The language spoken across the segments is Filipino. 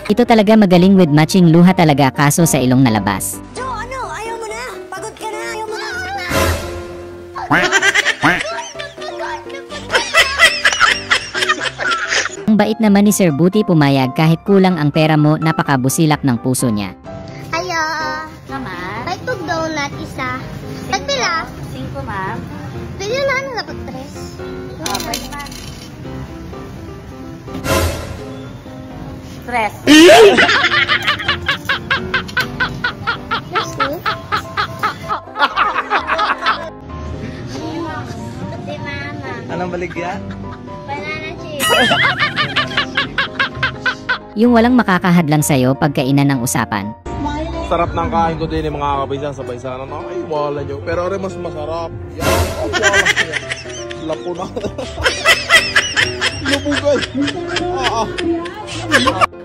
Ito talaga magaling with matching luha talaga kaso sa ilong nalabas. Jo, ano? Ayaw mo na? Pagod ka na? Ayaw mo na? Ang bait naman ni Sir Buti pumayag kahit kulang ang pera mo, napakabusilak ng puso niya. Ayo. Naman. May tug donut isa. Tagpila? 5, ma'am. Pwede na ano dapat 3. Pwede, ma'am. Stress. Yes, eh? Di mama. Anong baligya? Banana chip. Yung walang makakahadlang sa'yo pagkainan ng usapan. Sarap ng kain ko din yung mga kapisan sa paisanan. Ay, wala nyo. Pero rin mas masarap. Yan, wala siya. Lapo na. Lubugay.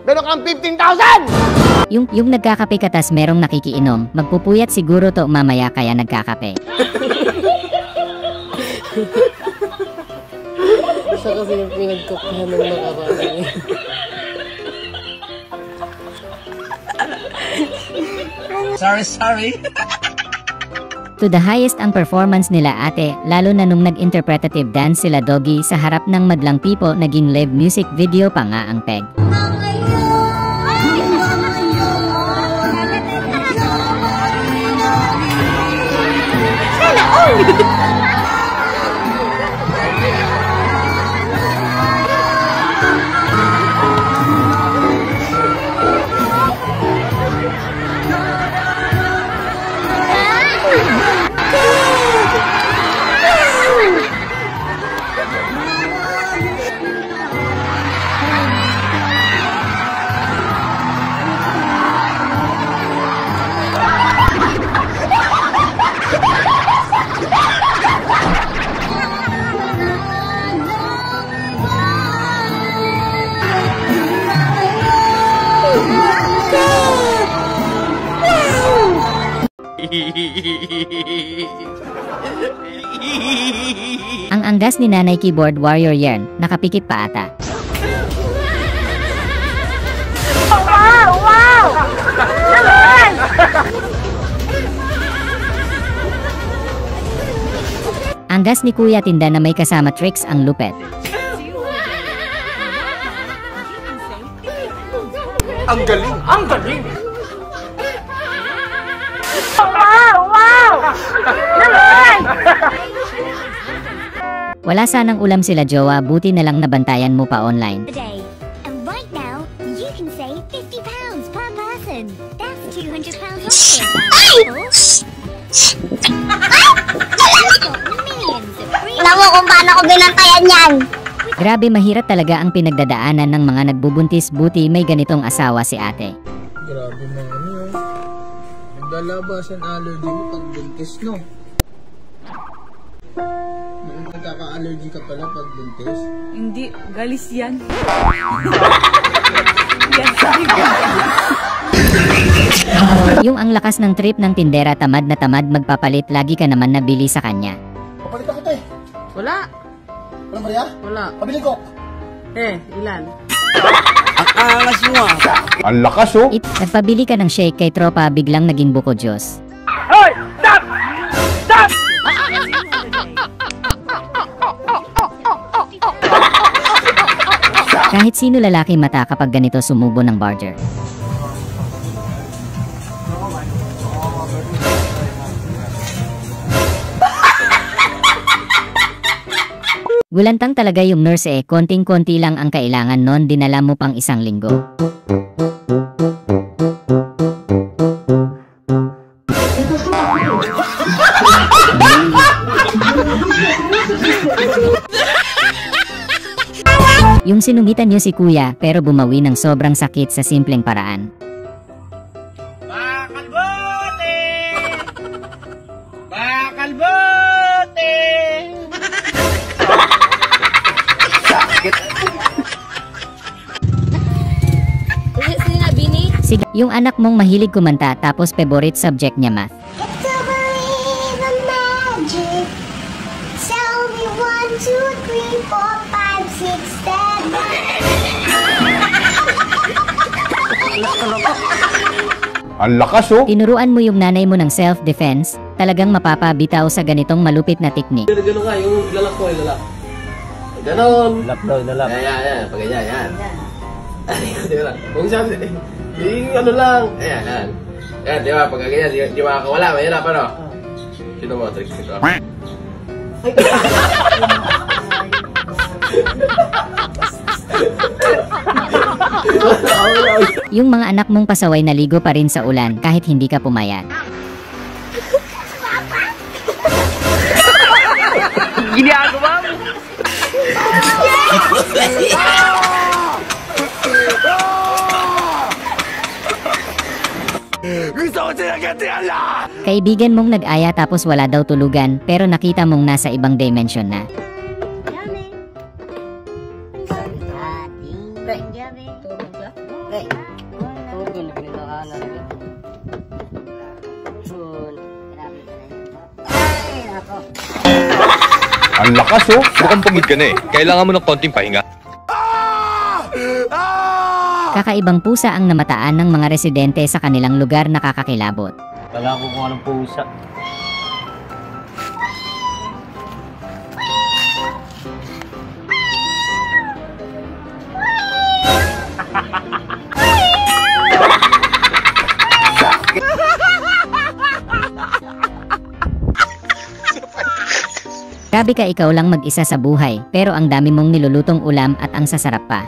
Meron kang 15,000! Yung nagkakape ka tas merong nakikiinom, magpupuyat siguro to mamaya kaya nagkakape. Siya kasi yung pinagkakuhan ng nakaraan. Sorry. To the highest ang performance nila ate, lalo na nung nag-interpretative dance sila Doggy sa harap ng madlang people, naging live music video pa nga ang peg. Ang anggas ni Nanay Keyboard Warrior Yarn, nakapikit pa ata. Wow! Naman! Anggas ni Kuya Tinda na may kasama tricks ang lupet. Ang galing! Ang galing! Wow! Naman! Wala sanang ulam sila jowa, buti na lang nabantayan mo pa online. Today. And right now, you can save £50 per person. That's £200 off. Millions of free. Alam mo kung paano ko binantayan yan. Grabe, mahirap talaga ang pinagdadaanan ng mga nagbubuntis, buti may ganitong asawa si ate. Grabe na ano yun. Naglalabasan allergy mo pag buntis, no? Nagkaka-allergy ka pala pag buntis? Hindi, galis yan. Yung ang lakas ng trip ng tindera, tamad na tamad magpapalit, lagi ka naman nabili sa kanya. Papalit ako tayo. Wala. Walang Maria? Wala. Pabili ko. Ilan? Ang lakas oh! Nagpabili ka ng shake kay tropa, biglang naging buko Diyos. Hoy! Stop! Stop! Kahit sino lalaki mata kapag ganito sumubo ng barger. Gulantang talaga yung nurse konting-konti lang ang kailangan nun, dinala mo pang 1 linggo. Yung sinugitan niyo si kuya pero bumawi ng sobrang sakit sa simpleng paraan. Bakalbote! Bakalbote! Sige, yung anak mong mahilig kumanta tapos favorite subject niya math. To believe in magic. Tell me 1, 2, 3, 4, 5, 6, 7. Ang lakas oh. Tinuruan mo yung nanay mo ng self-defense, talagang mapapabitaw sa ganitong malupit na teknik. Gano'n nga, yung lalak ko, lalak. Ganon. Lalak daw, lalak. Yan. Pag ganyan, yan. Yan. Kung sabi, yung ano lang. Ayan. Yan, di ba? Pag ganyan, di makakawala. Mahirap, ano? Sino mo, tricks nito? Yung mga anak mong pasaway naligo pa rin sa ulan kahit hindi ka pumayat. Ginagawa mo! Kaibigan mong nag-aya tapos wala daw tulugan pero nakita mong nasa ibang dimension na. Ang lakas oh. Mukhang pagod ka na eh. Kailangan mo ng konting pahinga. Kakaibang pusa ang namataan ng mga residente sa kanilang lugar na kakakilabot. Wala ko kung anong pusa. Grabe ka, ikaw lang mag-isa sa buhay, pero ang dami mong nilulutong ulam at ang sasarap pa.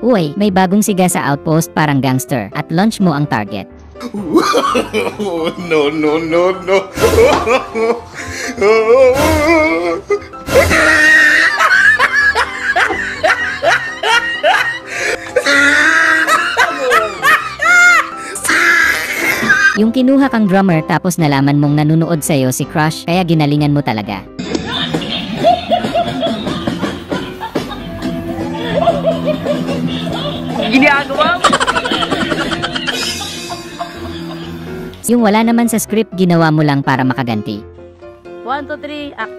Uy, may bagong siga sa outpost, parang gangster, at lunch mo ang target. No. Yung kinuha kang drummer tapos nalaman mong nanunood sa'yo si Crush, kaya ginalingan mo talaga. Ginagawa mo! Yung wala naman sa script, ginawa mo lang para makaganti. 1, 2, 3, act.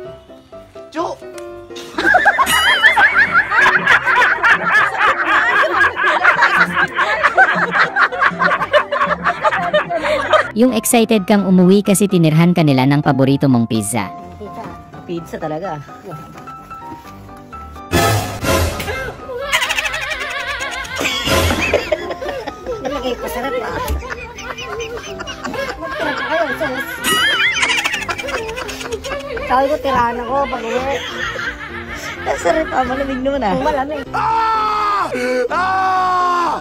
Yung excited kang umuwi kasi tinirhan ka nila ng paborito mong pizza. Pizza talaga. Nilagay ko sarap pa. Magtira kayo, sus. Sabi ko, tirahan ako pag-uwi. Sarap pa, malamig naman ah. Malamig.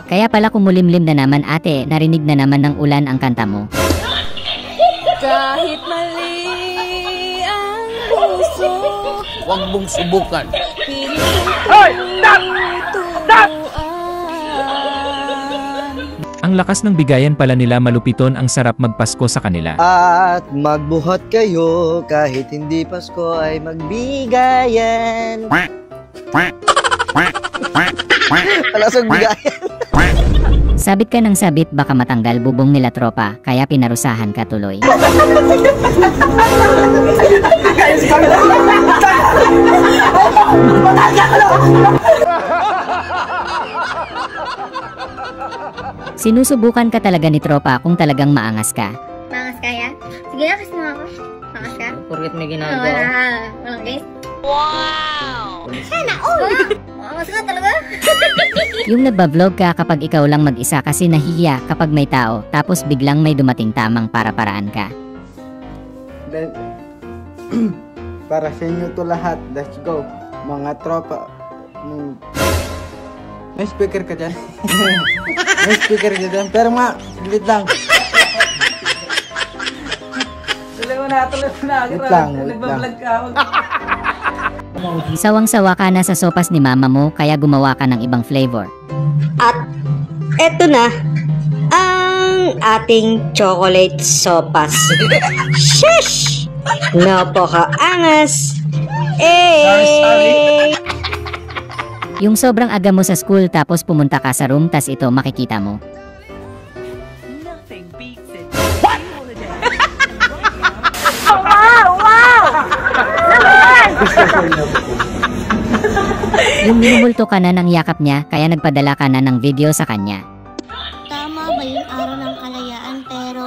Kaya pala kumulimlim na naman ate, narinig na naman ng ulan ang kanta mo. Kahit mali ang puso, Huwag mong subukan. Hoy! Stop! Ang lakas ng bigayan pala nila, malupiton, ang sarap magpasko sa kanila. At magbuhat kayo kahit hindi Pasko ay magbigayan. Alasang bigayan. Sabit ka ng sabit, baka matanggal bubong nila tropa, kaya pinarusahan ka tuloy. Sinusubukan ka talaga ni tropa kung talagang maangas ka. Mangas kaya? Sige na, kasi mo ako. Mangas ka? Porket may Oo, ginagawa. walang guys. Wow! Sana all! Mangas ka talaga? Yung nagba-vlog ka kapag ikaw lang mag-isa kasi nahihiya kapag may tao, tapos biglang may dumating tamang para-paraan ka. Then, para sa inyo to lahat, let's go. Mga tropa. May speaker ka dyan? May speaker ka dyan? Pero saglit lang. Tuloy mo na. Wait lang. Nagbablog ka. Sawang-sawa ka na sa sopas ni mama mo, kaya gumawa ka ng ibang flavor. At eto na ang ating chocolate sopas. Sheesh! Napakaangas! Eh! Yung sobrang aga mo sa school tapos pumunta ka sa room tas ito makikita mo. Yung minumulto ka na ng yakap niya kaya nagpadala ka na ng video sa kanya. Tama ba yung araw ng kalayaan pero...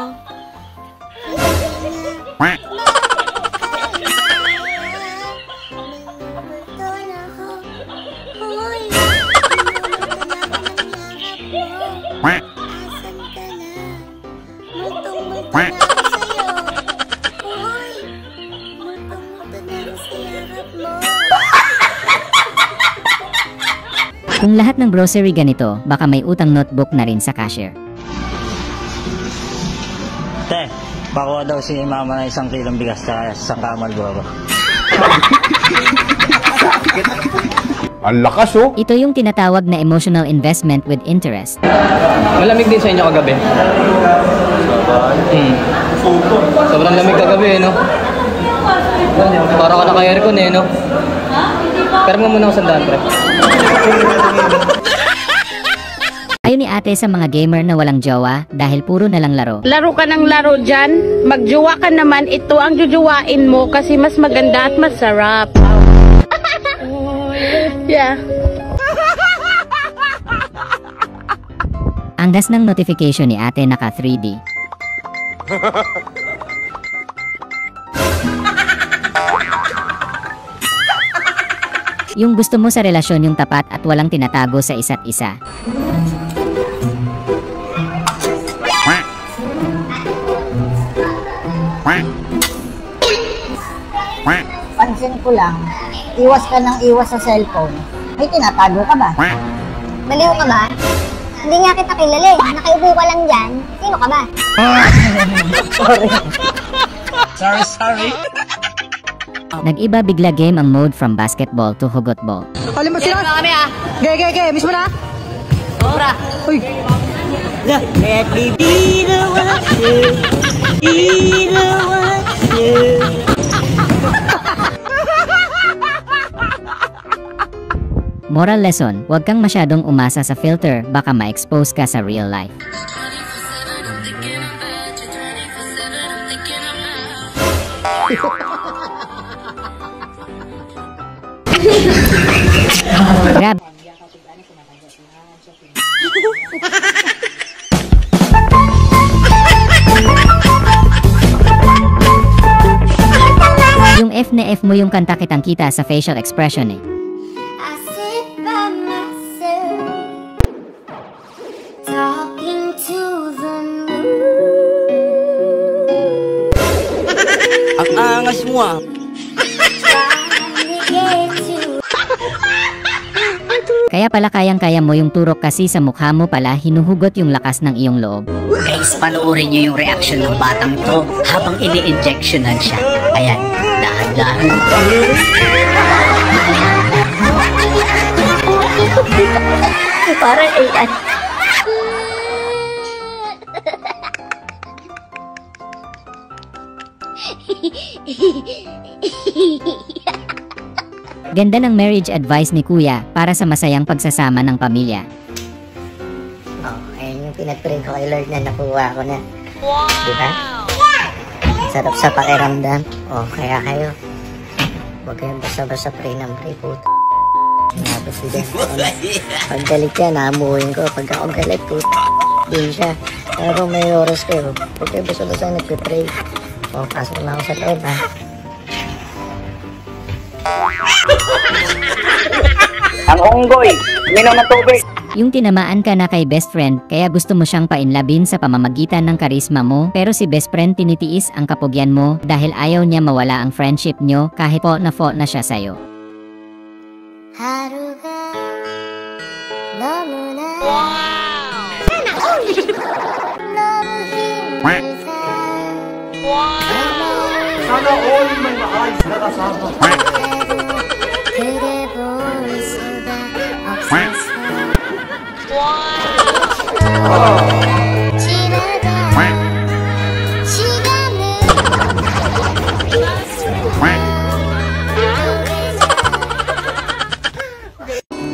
Kung lahat ng grocery ganito, baka may utang notebook na rin sa cashier. Te, pakuha daw si mama ng 1 kilong bigas sa kamal buro. Ang lakas oh! Ito yung tinatawag na emotional investment with interest. Malamig din sa inyo kagabi. Sobrang lamig kagabi, no? Para ka naka-aircon, no? Pero mo muna ako sandaan, pre. Ayaw ni ate sa mga gamer na walang jowa dahil puro na lang laro. Laro ka ng laro dyan. Magjowa ka naman, ito ang jujuwain mo kasi mas maganda at masarap. Yeah. Anggas ng notification ni ate naka 3D. Yung gusto mo sa relasyon yung tapat at walang tinatago sa isa't isa. Pansin ko lang, iwas ka ng iwas sa cellphone. May tinatago ka ba? Baliw ka ba? Hindi nga kita kilala eh. Nakaiupo ka lang dyan. Sino ka ba? Sorry. Nag-iba bigla game ang mode from basketball to hugot ball. Alam mo sila? Kami ah. Gaya. Miss mo na? Sobra. Uy. Let me be the one you. Moral lesson, huwag kang masyadong umasa sa filter, baka ma-expose ka sa real life. Grab. Yung F na F mo yung kanta kitang kita sa facial expression eh. I sit by myself, talking to the moon. Ang angas mo ah. Kaya pala kayang-kaya mo yung turok kasi sa mukha mo pala hinuhugot yung lakas ng iyong loob. Guys, panoorin nyo yung reaction ng batang to habang ini-injectionan siya. Ayan, dahan-dahan. Parang AI. Ganda ng marriage advice ni Kuya para sa masayang pagsasama ng pamilya. Oh, ayun yung pinag-pray ko kay Lord na nakuha ko na. Wow! Diba? Sarap sa pakiramdam. Oh, kaya kayo. Huwag kayong basta-basta pray ng pray po. Tapos din. Pag galit yan, naamuhin ko. Pag ako galit po, din siya. Pero kung may oras kayo, huwag kayo basta-basta nagpipray. Oh, pasok na ako sa loob ha. Ang unggoy, minom ng tubig. Yung tinamaan ka na kay best friend, kaya gusto mo siyang painlabin sa pamamagitan ng karisma mo, pero si best friend tinitiis ang kapugyan mo dahil ayaw niya mawala ang friendship nyo kahit po na siya sa'yo. 하루가 너무나 너무 힘들다. Sana all may maayos na kasama. 그래 볼 수가 없었어. 지나가 시간은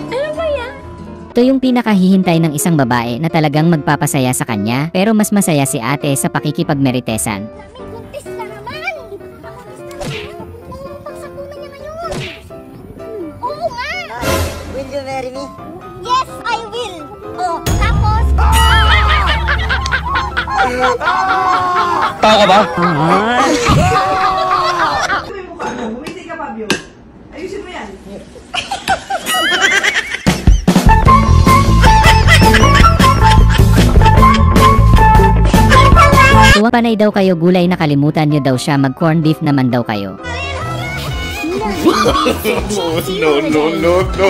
Anong Ito yung pinakahihintay ng isang babae na talagang magpapasaya sa kanya, pero mas masaya si ate sa pakikipagmeritesan. Buntis na naman! Pagsakunan niya ngayon! Oo nga! Will you marry me? Yes, I will! Oh, tapos... Tao ka ba? Bumiti ka, Fabio. Ayusin mo yan. Tuwa panay daw kayo gulay, nakalimutan nyo daw siya, mag corn beef naman daw kayo. No, no, no, no.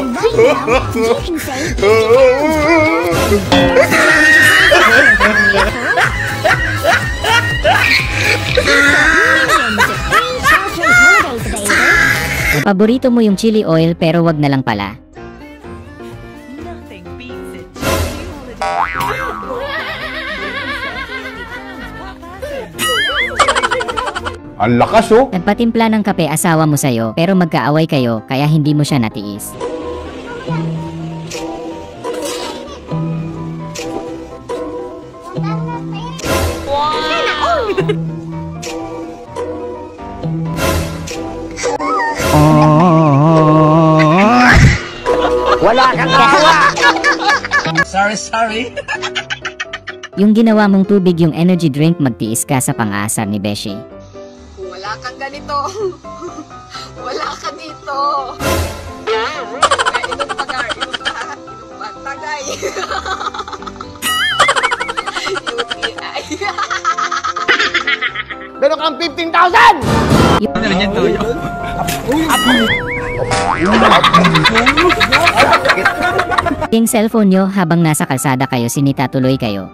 Paborito mo yung chili oil pero wag na lang pala. Ang lakas oh! Nagpatimpla ng kape asawa mo sa'yo pero magkaaway kayo kaya hindi mo siya natiis. Wala kang gawa! Sorry. Yung ginawa mong tubig yung energy drink, magtiis ka sa pang-aasar ni Beshi. Wala kang ganito. Wala ka dito. Inom pa, Gar. Inom pa. Tagay. UTI. Meron kang 15,000! Ano rin yan, Toyo? Yung cellphone nyo habang nasa kalsada kayo, sinita tuloy kayo.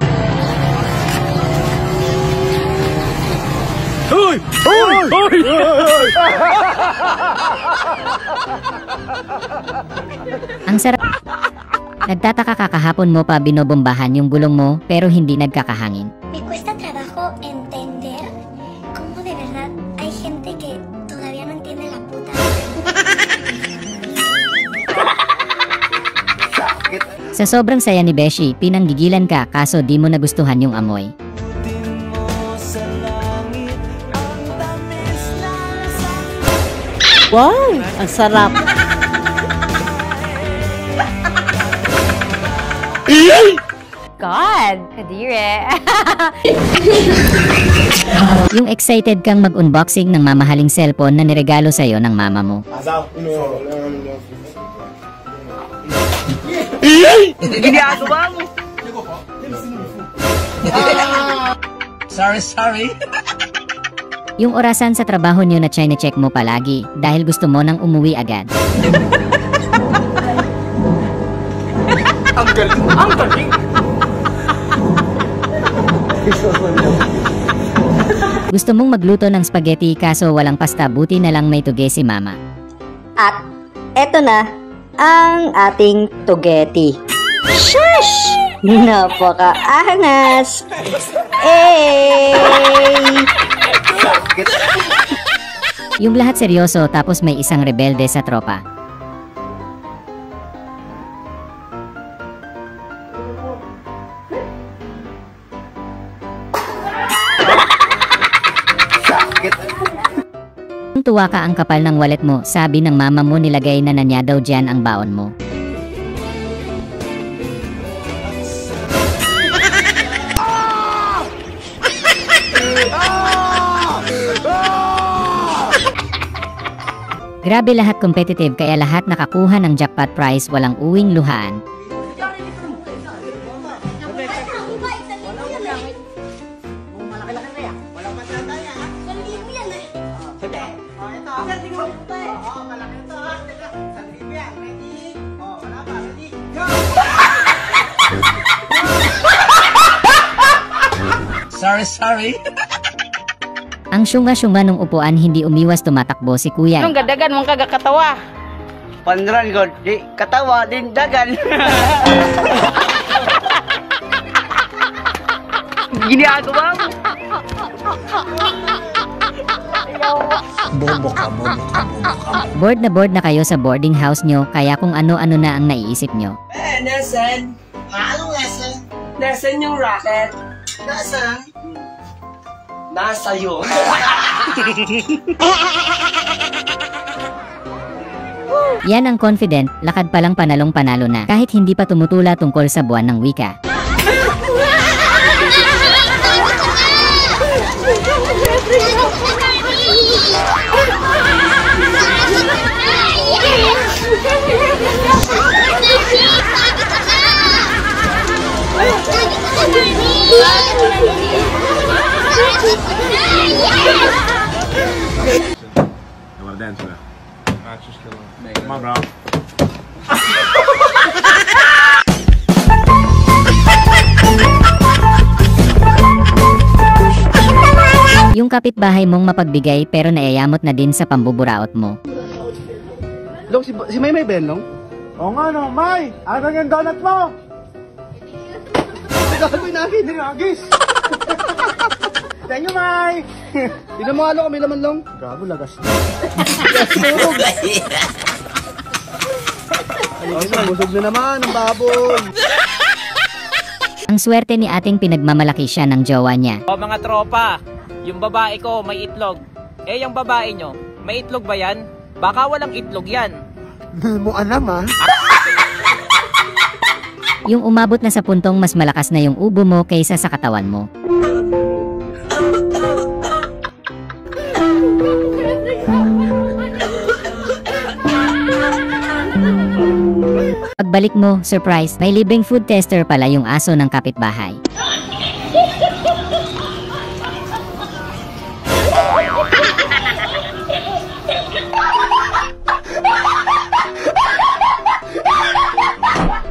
Hoy! Hoy! Hoy! Ang sarap. Nagtataka ka kahapon mo pa binobombahan yung gulong mo pero hindi nagkakahangin. Me cuesta trabajo entender cómo de verdad hay gente que todavía no entiende la puta. Sa sobrang saya ni Beshi, pinanggigilan ka kaso di mo nagustuhan yung amoy. Wow! Ang sarap! God! Kadire! Yung excited kang mag-unboxing ng mamahaling cellphone na niregalo sa'yo ng mama mo. Ginagawa mo! Sorry. Yung orasan sa trabaho nyo na chine-check mo palagi dahil gusto mo nang umuwi agad. Ang galing! Ang galing! Gusto mong magluto ng spaghetti kaso walang pasta, buti na lang may tuge si mama. At eto na ang ating tugeti. Shush! Napaka-angas! Yung lahat seryoso tapos may isang rebelde sa tropa. Tuwa ka, ang kapal ng wallet mo, sabi ng mama mo nilagay na niya daw dyan ang baon mo. Grabe, lahat competitive kaya lahat nakakuha ng jackpot prize, walang uwing luhaan. Sorry. Ang syunga-syunga nung upuan, hindi umiwas, tumatakbo si kuya. Anong gadagan mong kagakatawa? Panran ko, di katawa din dagan. Ginagawa mo. Bobo ka. Bored na kayo sa boarding house nyo, kaya kung ano-ano na ang naiisip nyo. Nasaan? Anong lesson? Nasaan yung rocket? Nasaan? Nasa yun. Yan ang confident, lakad palang panalong panalo na, kahit hindi pa tumutula tungkol sa buwan ng wika. Come on, bro. Yung kapitbahay mong mapagbigay pero nayayamot na din sa pambuburaot mo. Long, si May ba yan, Long? Oo nga, no. May! Ano yung donut mo? Gagawin namin, niragis! Thank you, May! Tignan mo nga, Long, kami laman, Long. Gago, lagas. Ay, busog na naman, ang baboy. Ang swerte ni ating pinagmamalaki siya ng jowa niya. O mga tropa, yung babae ko may itlog. Eh yung babae nyo, may itlog ba yan? Baka walang itlog yan. Mo alam ah. Yung umabot na sa puntong mas malakas na yung ubo mo kaysa sa katawan mo. Pagbalik mo, surprise, may libreng food tester pala yung aso ng kapitbahay.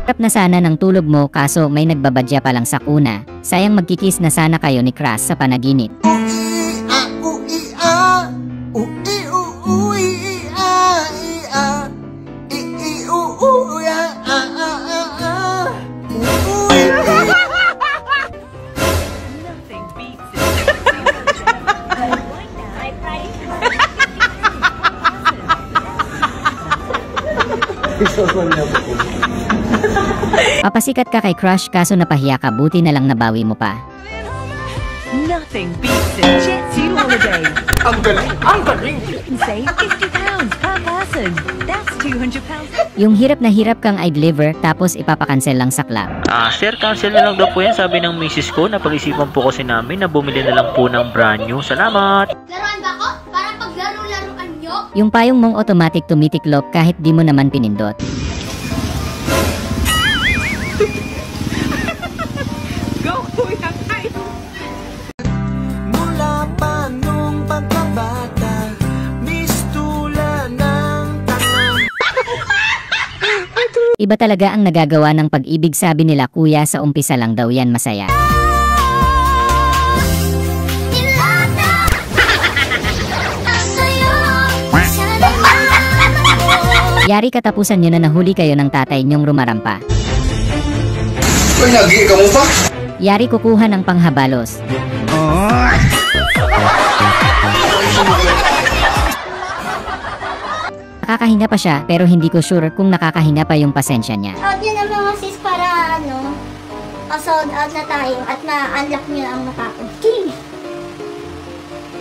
Sarap na sana ng tulog mo kaso may nagbabadya pa lang sa kuna. Sayang magkikis na sana kayo ni Crush sa panaginip. Papasikat ka kay Crush kaso napahiya ka, buti na lang nabawi mo pa. Nothing beats a jet two holiday. Ang galing! Ang galing! You can save 50 pounds per person. That's 200 pounds. Yung hirap na hirap kang i-deliver tapos ipapakancel lang sa club. Sir, cancel na lang daw po yan. Sabi ng misis ko, napag-isipan po kasi namin na bumili na lang po ng brand new. Salamat! Laruan ba ako? Para paglaro-laruan nyo? Yung payong mong automatic tumitiklop kahit di mo naman pinindot. Go, kuya, kayo! Mula pa nung pagkabata, mistula ng tanga. Iba talaga ang nagagawa ng pag-ibig, sabi nila kuya, sa umpisa lang daw yan masaya. Yari katapusan nyo na nahuli kayo ng tatay nyong rumarampa. Nagi ka mo pa? Yari kukuha ng panghabalos. Nakakahinga pa siya pero hindi ko sure kung nakakahinga pa yung pasensya niya. Out nyo na mga sis para sold out na tayo at ma-unlock nyo ang makakaging.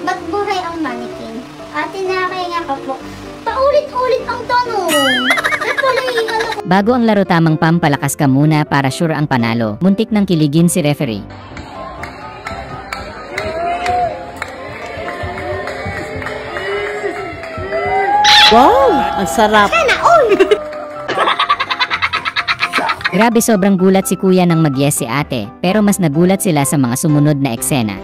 Ba't buhay ang mannequin? Ate, nakakahinga ka po. Paulit-ulit ang tanong. Bago ang laro, tamang pampalakas ka muna para sure ang panalo. Muntik nang kiligin si referee. Wow! Ang sarap! Grabe, sobrang gulat si kuya nang mag-yes si ate, pero mas nagulat sila sa mga sumunod na eksena.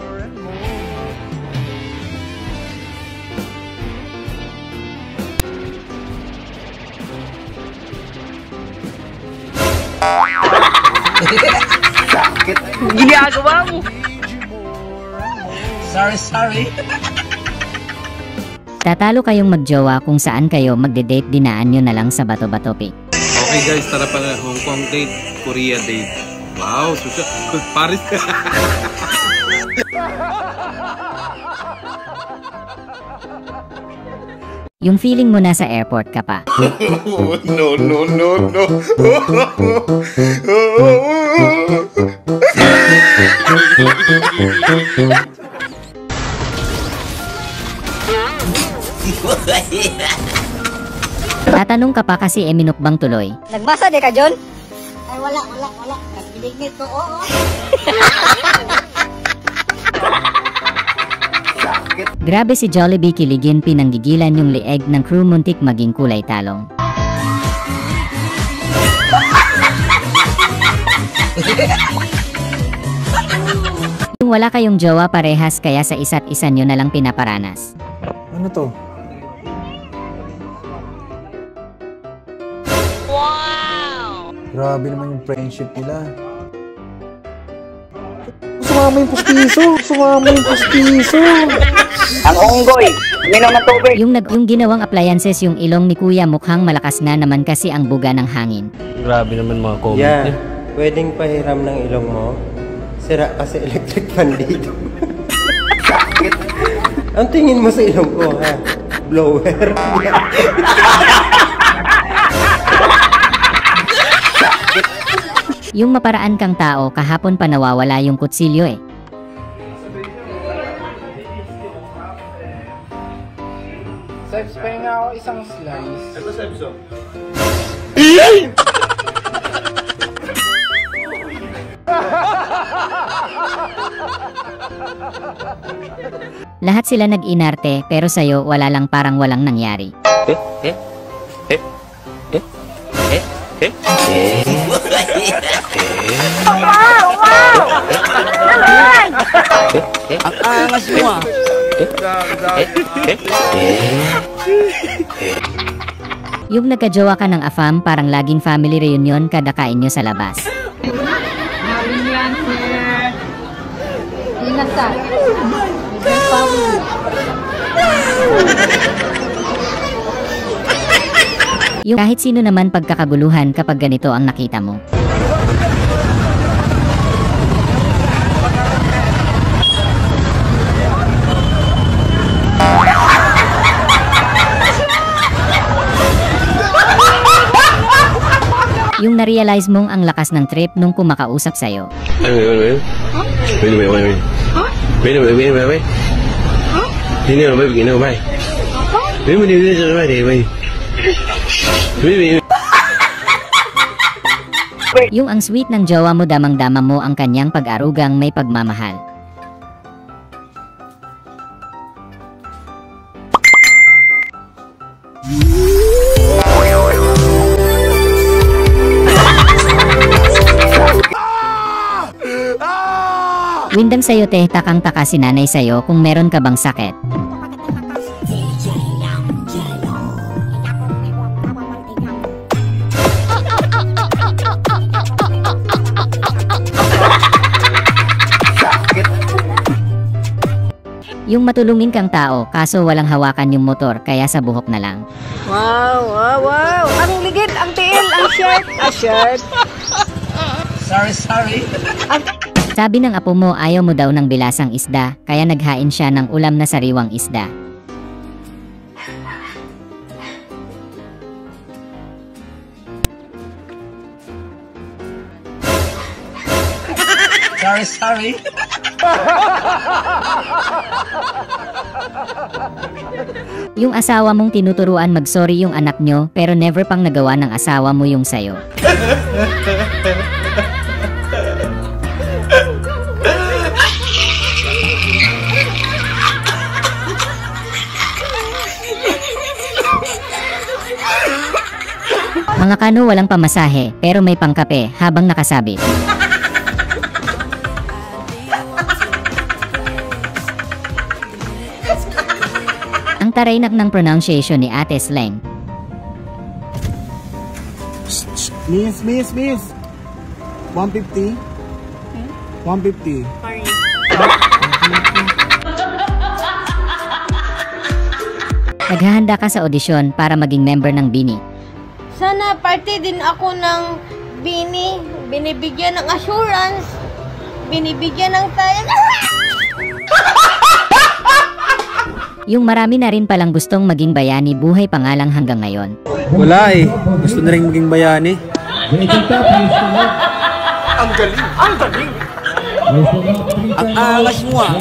Ginagawa mo! Sorry. Tatalo kayong magjowa kung saan kayo magde-date, dinaan nyo na lang sa bato-bato pic. Okay guys, tara pa na. Hong Kong date, Korea date. Wow, susya. Paris ka. Yung feeling mo nasa airport ka pa. No, no, no, no. Tatanong ka pa kasi minukbang tuloy. Nagbasa di ka, John? Ay, wala. Nagbilig nito, oo. Grabe si Jollibee kiligin, pinanggigilan yung leeg ng crew, muntik maging kulay talong. Yung wala kayong jowa parehas kaya sa isa't isa nyo na lang pinaparanas. Ano to? Wow! Grabe naman yung friendship nila. Sumama yung pustiso! Ang unggoy, minom ng tubig. Yung ginawang appliances yung ilong ni Kuya mukhang malakas na naman kasi ang buga ng hangin. Grabe naman mga comment. Yeah, pwedeng pahiram ng ilong mo. Sira kasi electric fan dito. Ang tingin mo sa ilong ko, ha? Blower. Yung maparaan kang tao, kahapon pa nawawala yung kutsilyo eh. Sipes, pahinga ako isang slice. Ito, Sipes, oh. Lahat sila nag-inarte pero sa'yo wala lang, parang walang nangyari. Ang angas mo ah. Yung nagkajowa ka ng afam, parang laging family reunion kada kain nyo sa labas. Yung kahit sino naman pagkakaguluhan kapag ganito ang nakita mo. Yung na-realize mong ang lakas ng trip nung kumakausap sa'yo. Yung ang sweet ng jowa mo, damang-dama mo ang kanyang pag-arugang may pagmamahal. Windang sa'yo te, takang-taka si nanay sa'yo kung meron ka bang sakit. Yung matulungin kang tao, kaso walang hawakan yung motor, kaya sa buhok na lang. Wow! Ang ligid, ang tiil, ang shirt. Sorry. Sabi ng apo mo, ayaw mo daw ng bilasang isda, kaya naghain siya ng ulam na sariwang isda. Sorry. Yung asawa mong tinuturuan mag-sorry yung anak nyo, pero never pang nagawa ng asawa mo yung sayo. Mga kano walang pamasahe, pero may pangkape habang nakasabit. Ang taraynak ng pronunciation ni Ate Sleng. Miss. 150? 150. Naghahanda ka sa audisyon para maging member ng BINI. Sana party din ako ng BINI. Binibigyan ng assurance. Binibigyan ng tayo. Yung marami na rin palang gustong maging bayani buhay pa nga lang hanggang ngayon. Wala eh. Gusto na rin maging bayani. Ang galing! Ang galing! Ang angas mo ah.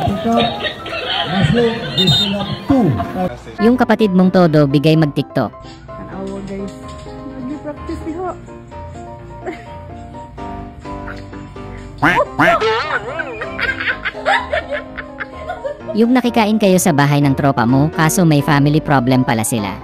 Yung kapatid mong todo bigay mag-TikTok. Tanawa guys. Nag-practice diha. Yung nakikain kayo sa bahay ng tropa mo kaso may family problem pala sila.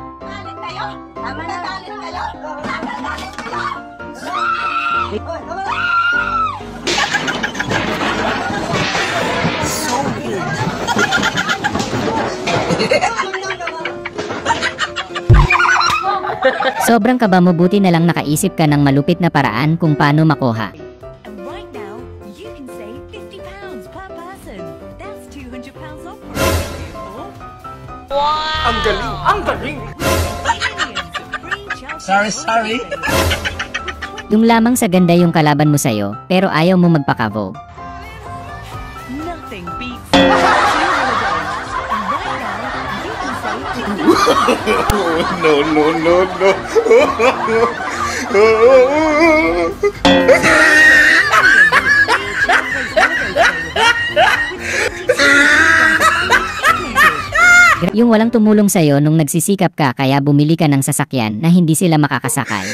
Sobrang kaba mo, buti na lang nakaisip ka ng malupit na paraan kung paano makuha. And right now, you can save 50 pounds per person. That's 200 pounds off for a family of 4. Wow! Ang galing! Ang galing! Sorry. Yung lamang sa ganda yung kalaban mo sa'yo, pero ayaw mo magpakavogue. Nothing beats a holiday. And right now, you can save 50 pounds. No. Yung walang tumulong sa'yo nung nagsisikap ka kaya bumili ka ng sasakyan na hindi sila makakasakay.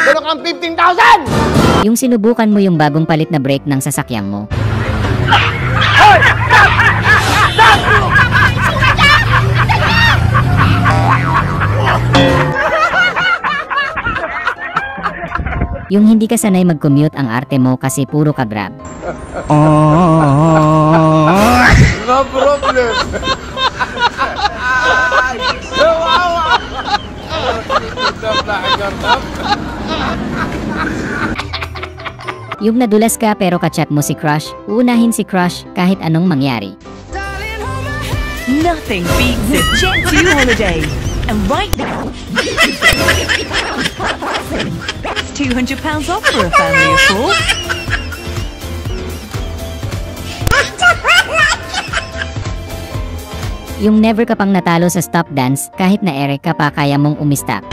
Ano kang 15,000? Yung sinubukan mo yung bagong palit na brake ng sasakyan mo. Yung hindi ka sanay mag-commute ang arte mo kasi puro ka Grab. No problem. Yung nadulas ka pero kachat mo si crush, uunahin si crush kahit anong mangyari. Nothing beats a Jet2 holiday. And right now, that's 200 pounds off for a family of 4. Yung never ka pang natalo sa stop dance, kahit na ere ka pa kaya mong umistap.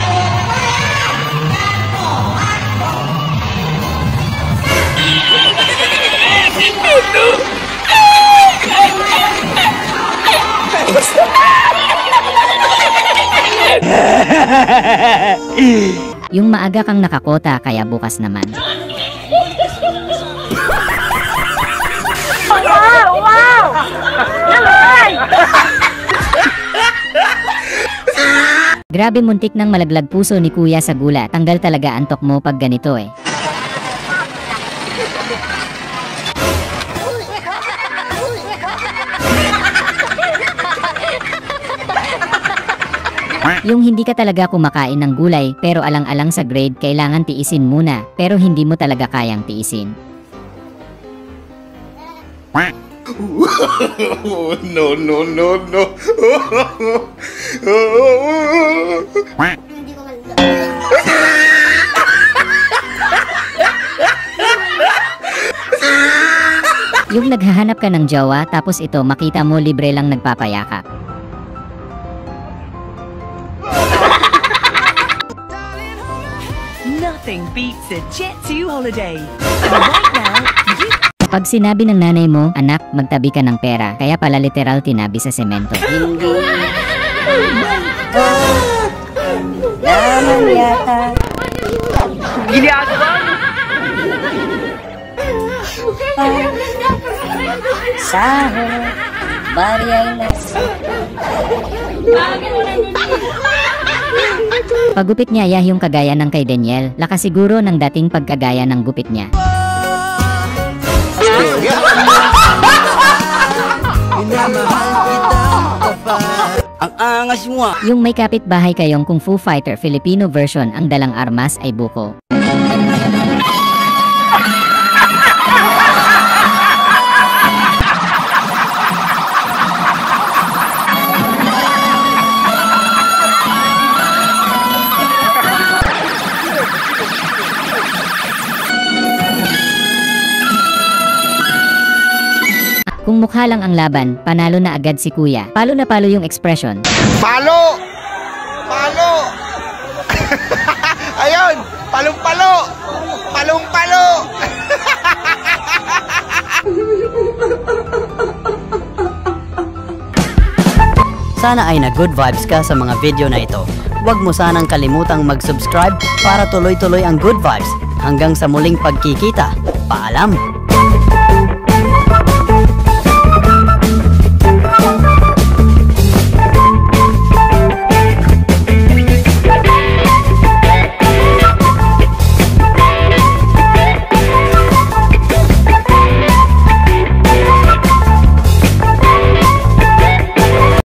Yung maaga kang nakakota kaya bukas naman. Wow! Naman! Grabe, muntik nang malaglag puso ni kuya sa gula. Tanggal talaga antok mo pag ganito eh. Yung hindi ka talaga kumakain ng gulay pero alang-alang sa grade kailangan tiisin muna pero hindi mo talaga kayang tiisin. No. Yung naghahanap ka ng jowa tapos ito makita mo libre lang nagpapayakap. Nothing beats a Jet2 holiday. And right now, you... Pag sinabi ng nanay mo, anak, magtabi ka ng pera, kaya pala literal tinabi sa semento. Naman yata. Ginagawa mo! Sahod, bariyay na. Pagupit niya ya yung kagaya ng kay Daniel, lakas siguro ng dating pagkagaya ng gupit niya. Ang angas mo ah. Yung may kapitbahay kayong Kung Fu Fighter Filipino version, ang dalang armas ay buko. Kung mukha lang ang laban, panalo na agad si kuya. Palo na palo yung expression. Palo! Palo! Ayun! Palong-palo! Palong-palo! Sana ay na-good vibes ka sa mga video na ito. Huwag mo sanang kalimutang mag-subscribe para tuloy-tuloy ang good vibes. Hanggang sa muling pagkikita. Paalam!